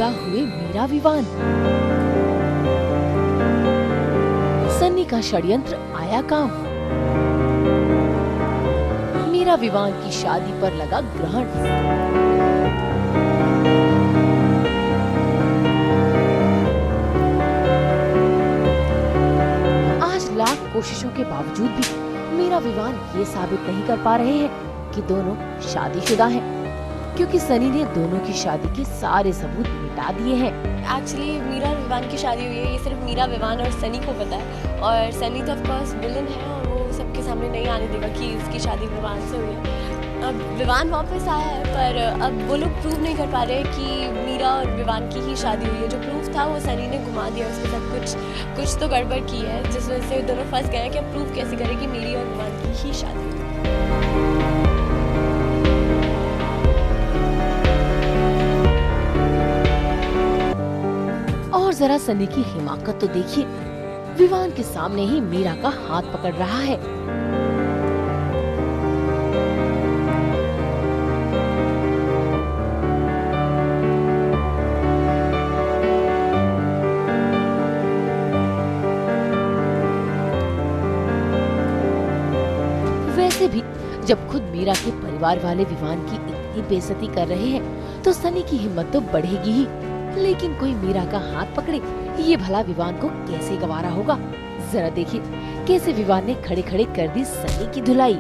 आखिरकार हुए मीरा विवान। सन्नी का षड्यंत्र आया काम। मीरा विवान की शादी पर लगा ग्रहण। आज लाख कोशिशों के बावजूद भी मीरा विवान ये साबित नहीं कर पा रहे हैं कि दोनों शादीशुदा हैं, क्योंकि सनी ने दोनों की शादी के सारे सबूत मिटा दिए हैं। एक्चुअली मीरा विवान की शादी हुई है, ये सिर्फ मीरा विवान और सनी को पता है, और सनी तो ऑफ कोर्स विलन है और वो सबके सामने नहीं आने देगा कि इसकी शादी विवान से हुई है। अब विवान वापस आया है, पर अब वो लोग प्रूव नहीं कर पा रहे कि मीरा और विवान की ही शादी हुई है। जो प्रूफ था वो सनी ने घुमा दिया, उसके साथ कुछ तो गड़बड़ की है, जिस वजह से दोनों फंस गए कि अब प्रूव कैसे करें कि मेरी और विवान की ही शादी हुई है। और जरा सनी की हिमाकत तो देखिए, विवान के सामने ही मीरा का हाथ पकड़ रहा है। वैसे भी जब खुद मीरा के परिवार वाले विवान की इतनी बेइज्जती कर रहे हैं, तो सनी की हिम्मत तो बढ़ेगी ही। लेकिन कोई मीरा का हाथ पकड़े, ये भला विवान को कैसे गवारा होगा। जरा देखिए कैसे विवान ने खड़े खड़े कर दी सनी की धुलाई।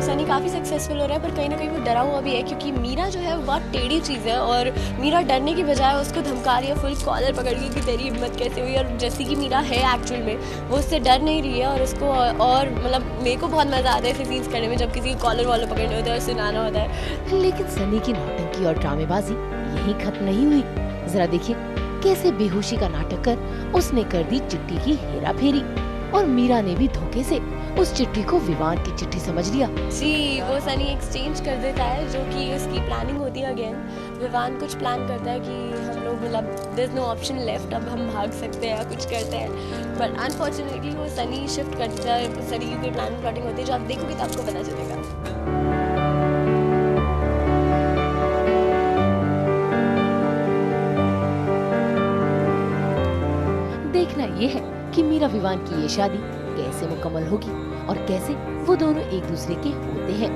सनी काफ़ी सक्सेसफुल हो रहा है, पर कहीं ना कहीं वो डरा हुआ भी है, क्योंकि मीरा जो है वो बहुत टेढ़ी चीज़ है, और मीरा डरने की बजाय उसको धमका रही है, फुल कॉलर पकड़ के कि तेरी हिम्मत कैसे हुई। और जैसी कि मीरा है एक्चुअल में, वो उससे डर नहीं रही है, और उसको और मतलब मेरे को बहुत मज़ा आता है ऐसे सीन्स करने में, जब किसी को कॉलर वॉलर पकड़ने होता है और सुनाना होता है। लेकिन सनी की नौटंकी और ड्रामेबाजी यही खत्म नहीं हुई। जरा देखिए कैसे बेहोशी का नाटक कर उसने कर दी चिट्ठी की हेरा फेरी, और मीरा ने भी धोखे से उस चिट्ठी को विवान की चिट्ठी समझ लिया। जी, वो सनी एक्सचेंज कर देता है, जो कि उसकी प्लानिंग होती है। अगेन विवान कुछ प्लान करता है कि हम लोग मतलब there is no option left, अब हम भाग सकते हैं या कुछ करते हैं, बट अनफॉर्चुनेटली वो सनी शिफ्ट कर देता है। सनी की कोई प्लानिंग प्लॉटिंग होती है, जो आप देखोगे तो आपको पता चलेगा। देखना ये है कि मीरा विवान की ये शादी कैसे मुकम्मल होगी और कैसे वो दोनों एक दूसरे के होते हैं।